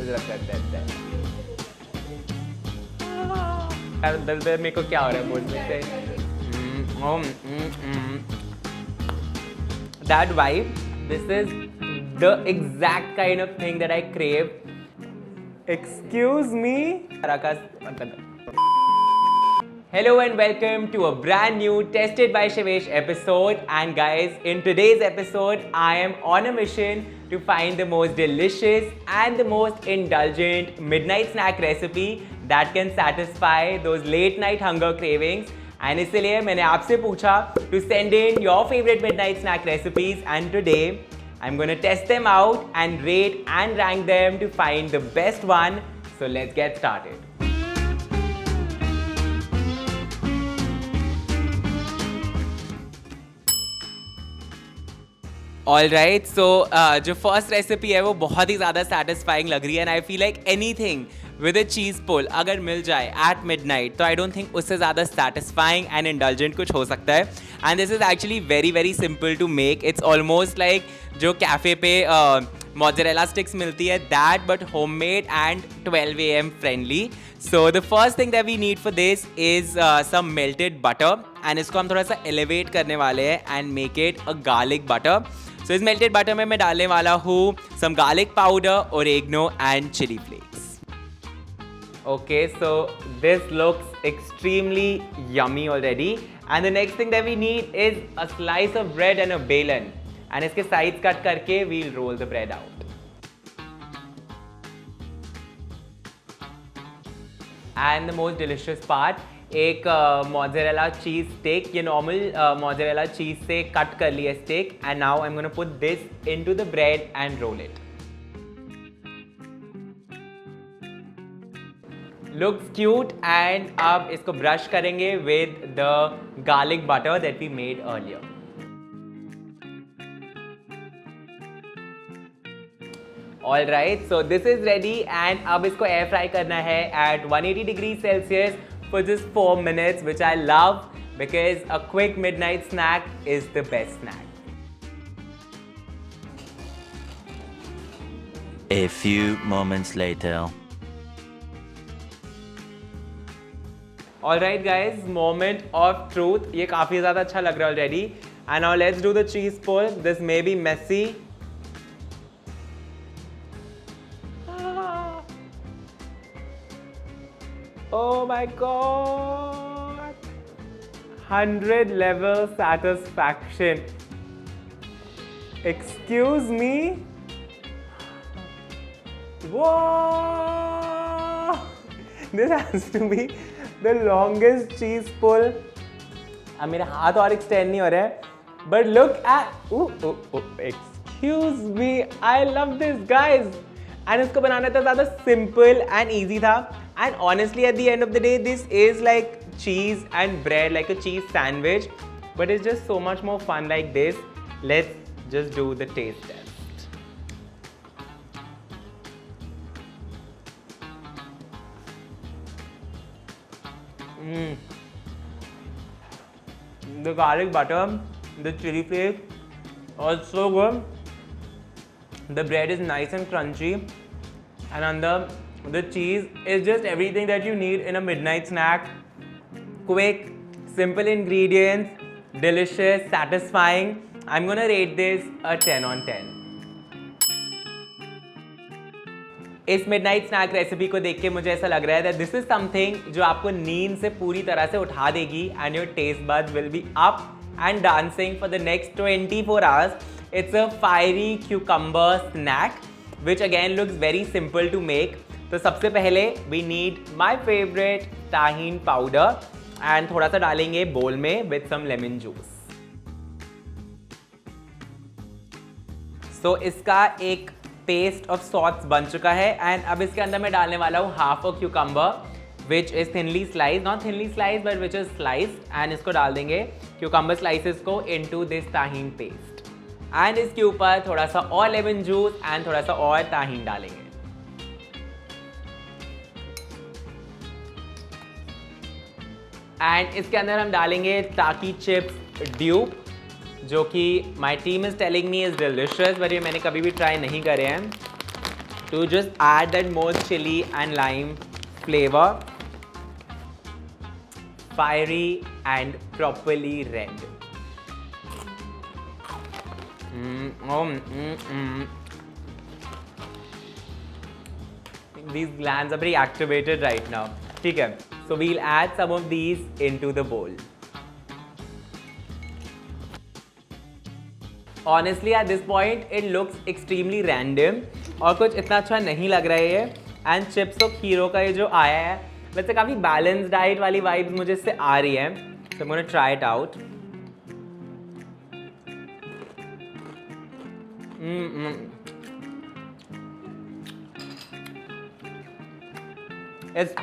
मुझे लगता है यार दर्द मेरे को क्या हो रहा है बोलने से that vibe, this is the exact kind of thing that I crave. Excuse me. Hello and welcome to a brand new Tested by Shivesh episode. And guys, in today's episode, I am on a mission to find the most delicious and the most indulgent midnight snack recipe that can satisfy those late night hunger cravings. And इसलिए मैंने आपसे पूछा to send in your favorite midnight snack recipes, and today I'm gonna test them out and rate and rank them to find the best one. So let's get started. Alright, so जो first recipe है वो बहुत ही ज़्यादा satisfying लग रही है, and I feel like anything with a cheese pull अगर मिल जाए एट मिडनाइट तो आई डोंट थिंक उससे ज़्यादा सेटिस्फाइंग एंड इंडल्जेंट कुछ हो सकता है. And this is actually very very simple to make. It's almost like जो कैफ़े पे मोज़रेला स्टिक्स मिलती है that, but homemade and 12 AM friendly. So the first thing that we need for this is some melted butter, and इसको हम थोड़ा सा elevate करने वाले हैं and make it a garlic butter. So इस मेल्टेड बटर में मैं डालने वाला हूँ some garlic powder, oregano and chilli flakes. Okay, so this looks extremely yummy already. And the next thing that we need is a slice of bread and a balan. And इसके sides cut करके we'll roll the bread out. And the most delicious part, एक mozzarella cheese steak, ये normal mozzarella cheese से cut कर लिया steak, and now I'm gonna put this into the bread and roll it. Looks cute, and अब इसको brush करेंगे with the garlic butter that we made earlier. Alright, so this is ready, and अब इसको air fry करना है at 180 degrees Celsius for just 4 minutes, which I love because a quick midnight snack is the best snack. A few moments later. Alright guys, moment of truth. ये काफ़ी ज़्यादा अच्छा लग रहा है already. And now let's do the cheese pull. This may be messy. Oh my god! 100 level satisfaction. Excuse me? Whoa! This has to be the longest cheese pull. अब मेरे हाथ और extend नहीं हो रहे हैं, but look at, excuse me, I love this guys. And इसको बनाना तो ज़्यादा simple and easy था, and honestly at the end of the day this is like cheese and bread, like a cheese sandwich, but it's just so much more fun like this. Let's just do the taste test. The garlic butter, the chili flakes, are so good. The bread is nice and crunchy, and on the cheese is just everything that you need in a midnight snack. Quick, simple ingredients, delicious, satisfying. I'm gonna rate this a 10 on 10. इस midnight snack recipe को देख के मुझे ऐसा लग रहा है that this is something जो आपको नींद से पूरी तरह से उठा देगी, and your taste buds will be up and dancing for the next 24 hours. It's a fiery cucumber snack which again looks very simple to make. तो सबसे पहले we need my favorite tahini powder, and थोड़ा सा डालेंगे बोल में with some lemon juice. So इसका एक पेस्ट ऑफ सॉस बन चुका है, एंड अब इसके अंदर मैं डालने वाला हूँ half a cucumber which is thinly slice, not thinly slice but which is slice, and इसको डाल देंगे क्यूकम्बर स्लाइसेस को इनटू दिस ताहीन पेस्ट, एंड इसके ऊपर थोड़ा सा और लेमन जूस एंड थोड़ा सा और ताहीन डालेंगे. एंड इसके अंदर हम डालेंगे टाकी चिप्स ड्यूब, जो कि my team is telling me is delicious, but ये मैंने कभी भी ट्राई नहीं करे हैं. to just add that more chili and lime flavor. Fiery and properly red. These glands are very activated right now. Okay, so we'll add some of these into the bowl. Honestly, at this point, it looks extremely random और कुछ इतना अच्छा नहीं लग रहा है ये. And chips of hero का ये जो आया है, वैसे काफ़ी balanced diet वाली vibes मुझे इससे आ रही है. So I'm gonna try it out. It's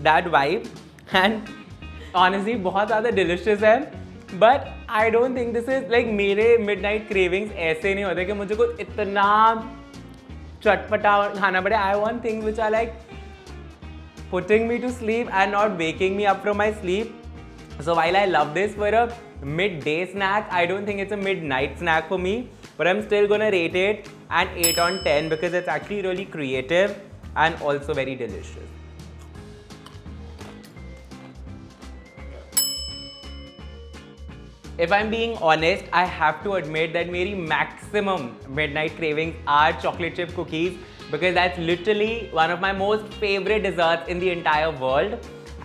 that vibe and honestly बहुत ज़्यादा delicious है. But I don't think this is like मेरे midnight cravings ऐसे नहीं होते कि मुझे कुछ इतना चटपटा खाना पड़े. I want things which are like putting me to sleep and not waking me up from my sleep. So while I love this for a midday snack, I don't think it's a midnight snack for me. But I'm still gonna rate it an 8 on 10 because it's actually really creative and also very delicious. If I'm being honest, I have to admit that मेरी maximum midnight cravings are chocolate chip cookies because that's literally one of my most favorite desserts in the entire world.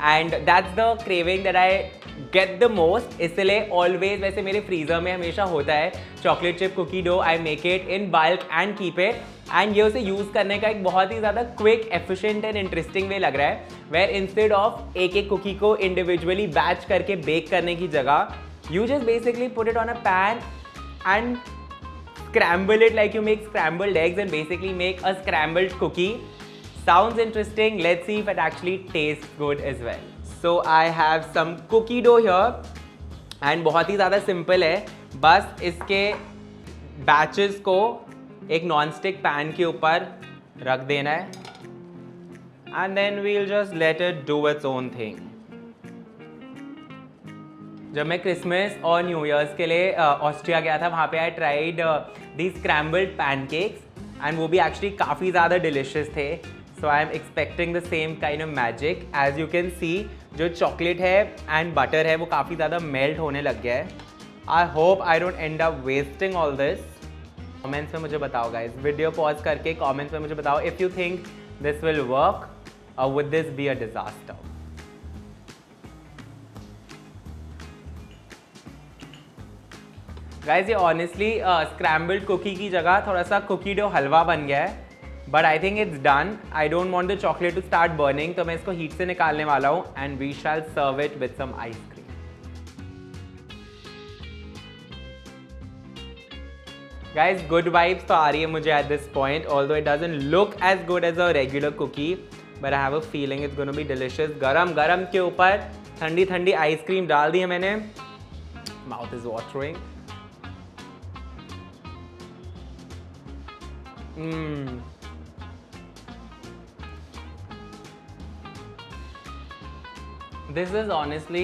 And that's the craving that I get the most. इसलिए always वैसे मेरे freezer में हमेशा होता है chocolate chip cookie dough. I make it in bulk and keep it. And ये उसे use करने का एक बहुत ही ज़्यादा quick, efficient and interesting way लग रहा है. Where instead of एक cookie को individually batch करके bake करने की जगह, you just basically put it on a pan and scramble it like you make scrambled eggs and basically make a scrambled cookie. Sounds interesting. Let's see if it actually tastes good as well. So I have some cookie dough here and बहुत ही ज़्यादा simple है. बस इसके batches को एक non-stick pan के ऊपर रख देना है and then we'll just let it do its own thing. जब मैं क्रिसमस और न्यू ईयर्स के लिए ऑस्ट्रिया गया था वहाँ पे I tried the scrambled pancakes and वो भी एक्चुअली काफ़ी ज़्यादा डिलिशियस थे. So I am expecting the same kind of magic. As you can see जो चॉकलेट है एंड बटर है वो काफ़ी ज़्यादा मेल्ट होने लग गया है. I hope I don't end up wasting all this. Comments में मुझे बताओ गाइज, वीडियो पॉज करके कमेंट्स में मुझे बताओ if you think this will work or would this be a disaster. Guys ये ऑनेस्टली स्क्रैम्बल्ड कुकी की जगह थोड़ा सा कुकी डो हलवा बन गया है. But I think it's done. I don't want the chocolate to start burning, तो मैं इसको हीट से निकालने वाला हूँ and we shall serve it with some ice cream. Guys good vibes तो आ रही है मुझे at this point, although it doesn't look as good as a regular cookie, but I have a feeling it's gonna be delicious. गरम गरम के ऊपर ठंडी ठंडी आइसक्रीम डाल दी है मैंने. Mouth is watering. This is honestly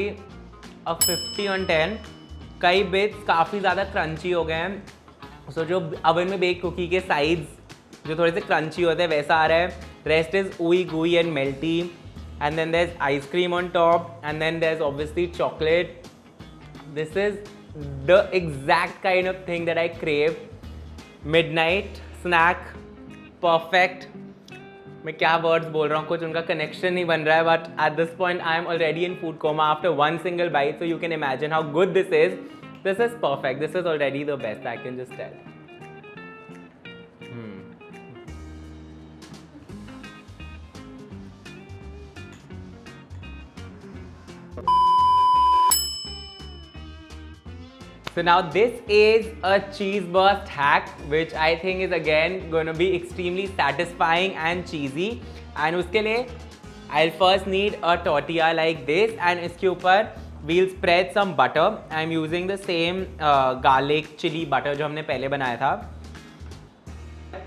a 50 on 10. कई बिट्स काफ़ी ज़्यादा क्रंची हो गए हैं. सो जो अवन में बेक कुकी के साइड्स जो थोड़े से क्रंची होते हैं वैसा आ रहा है. Rest is ooey gooey and melty. And then there's ice cream on top. And then there's obviously chocolate. This is the exact kind of thing that I crave. Midnight snack, perfect. मैं क्या words बोल रहा हूँ, कुछ उनका connection नहीं बन रहा है. But at this point I am already in food coma after one single bite, so you can imagine how good this is. This is perfect. This is already the best, I can just tell. So now this is a cheese burst hack which I think is again going to be extremely satisfying and cheesy. And उसके लिए I'll first need a tortilla like this and इसके ऊपर we'll spread some butter. I'm using the same garlic chili butter जो हमने पहले बनाया था.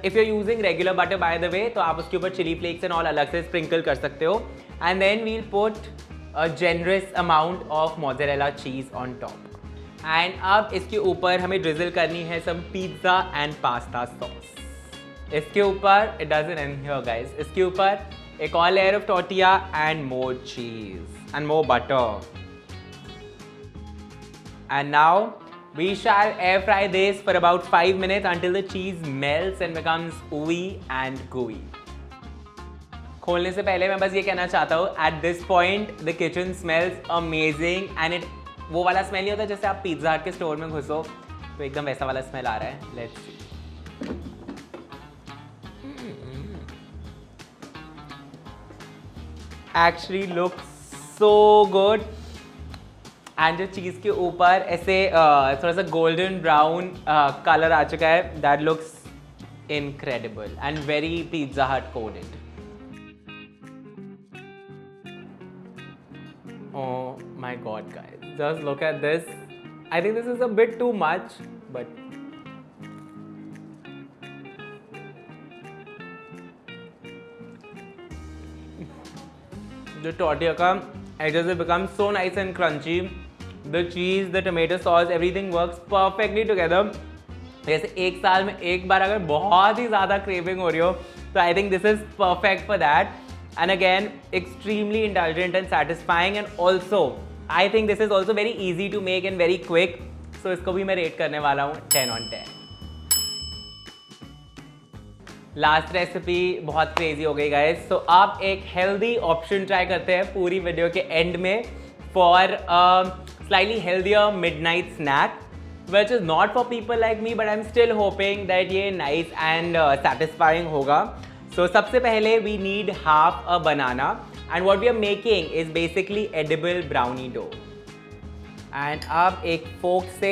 If you're using regular butter by the way तो आप उसके ऊपर chili flakes and all अलग से sprinkle कर सकते हो. And then we'll put a generous amount of mozzarella cheese on top. And अब इसके ऊपर हमें ड्रिजल करनी है सम पिज़्ज़ा एंड पास्ता सॉस. इसके ऊपर it doesn't end here guys. इसके ऊपर एक और layer of tortilla and more cheese and more butter. And now we shall air fry this for about 5 minutes until the cheese melts and becomes ooey and gooey. खोलने से पहले मैं बस ये कहना चाहता हूँ at this point the kitchen smells amazing and it वो वाला स्मेल नहीं होता जैसे आप पिज्जा हट के स्टोर में घुसो तो एकदम वैसा वाला स्मेल आ रहा है. Let's see. Actually looks so good. And जो चीज़ के ऊपर ऐसे थोड़ा सा गोल्डन ब्राउन कलर आ चुका है. That looks incredible and very pizza हट coded. Oh my god guys, just look at this. I think this is a bit too much, but the tortilla ka edges have become so nice and crunchy. The cheese, the tomato sauce, everything works perfectly together. जैसे एक साल में एक बार अगर बहुत ही ज़्यादा craving हो रही हो तो I think this is perfect for that. And again, extremely indulgent and satisfying, and also I think this is also very easy to make and very quick. So इसको भी मैं रेट करने वाला हूँ 10 on 10. लास्ट रेसिपी बहुत crazy हो गई guys. तो आप एक हेल्दी ऑप्शन ट्राई करते हैं पूरी वीडियो के एंड में for slightly healthier midnight snack which is not for people like me, but I'm still hoping that ये nice and satisfying होगा. So सबसे पहले we need half a banana and what we are making is basically edible brownie dough. And अब एक fork से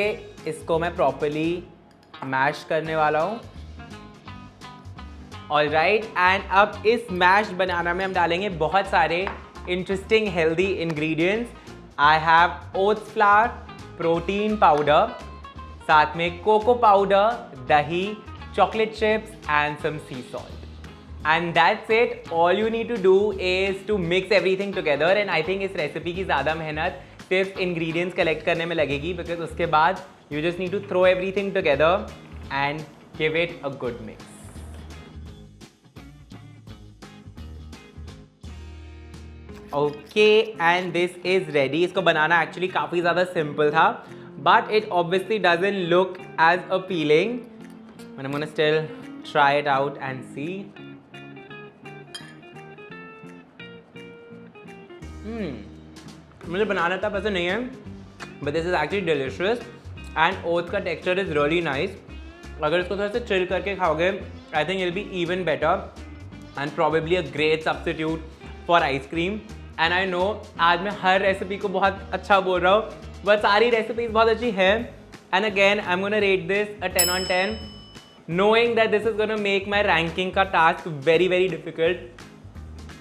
इसको मैं properly mash करने वाला हूँ. Alright, and अब इस mashed banana में हम डालेंगे बहुत सारे interesting healthy ingredients. I have oats flour, protein powder, साथ में कोको पाउडर, दही, chocolate chips and some sea salt. And that's it. All you need to do is to mix everything together. And I think इस recipe की ज़्यादा मेहनत सिर्फ ingredients collect करने में लगेगी because उसके बाद you just need to throw everything together and give it a good mix. Okay, and this is ready. इसको बनाना actually काफ़ी ज़्यादा simple था. But it obviously doesn't look as appealing. But I'm gonna still try it out and see. मुझे बनाना था पसंद नहीं है, but this is actually delicious and oats का texture is really nice. अगर इसको थोड़ा सा chill करके खाओगे, I think it'll be even better and probably a great substitute for ice cream. And I know आज मैं हर रेसिपी को बहुत अच्छा बोल रहा हूँ, but सारी रेसिपीज बहुत अच्छी हैं. And again, I'm gonna rate this a 10 on 10, knowing that this is gonna make my ranking का task very very difficult.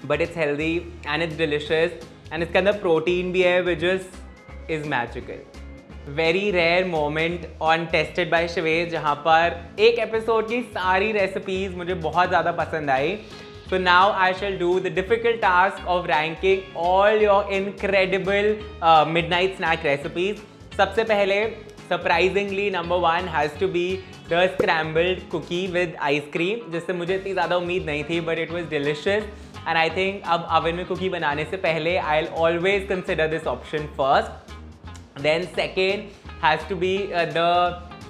But it's healthy and it's delicious and इसके अंदर protein भी है, which is magical. Very rare moment on Tested by Shivez जहाँ पर एक episode की सारी रेसिपीज मुझे बहुत ज़्यादा पसंद आई. So now I shall do the difficult task of ranking all your incredible midnight snack recipes. सबसे पहले surprisingly number 1 has to be the scrambled cookie with ice cream, जिससे मुझे इतनी ज़्यादा उम्मीद नहीं थी, but it was delicious. And I think अब oven में cookie बनाने से पहले I'll always consider this option first. Then second has to be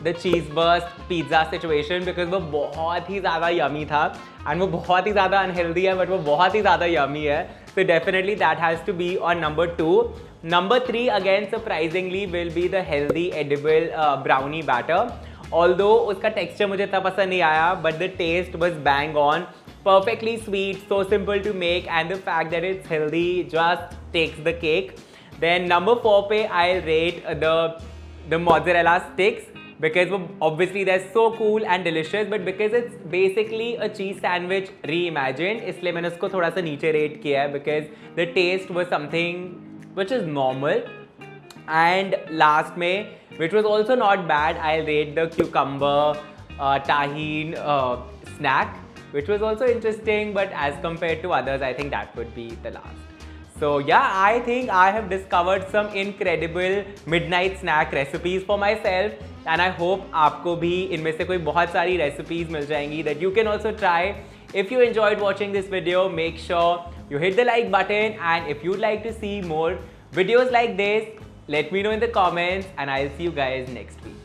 the cheese burst pizza situation because वो बहुत ही ज़्यादा yummy था and वो बहुत ही ज़्यादा unhealthy है but वो बहुत ही ज़्यादा yummy है. So definitely that has to be on number 2. Number 3 again surprisingly will be the healthy edible brownie batter. Although उसका texture मुझे इतना पसंद नहीं आया, but the taste was bang on. Perfectly sweet, so simple to make, and the fact that it's healthy just takes the cake. Then number 4 पे I'll rate the mozzarella sticks because obviously they're so cool and delicious, but because it's basically a cheese sandwich reimagined, इसलिए मैंने उसको थोड़ा सा नीचे rate किया है because the taste was something which is normal. And last में, which was also not bad, I'll rate the cucumber tahini snack, which was also interesting, but as compared to others, I think that would be the last. So yeah, I think I have discovered some incredible midnight snack recipes for myself and I hope आपको भी इनमें से कोई बहुत सारी recipes मिल जाएंगी that you can also try. If you enjoyed watching this video, make sure you hit the like button, and if you'd like to see more videos like this, let me know in the comments and I'll see you guys next week.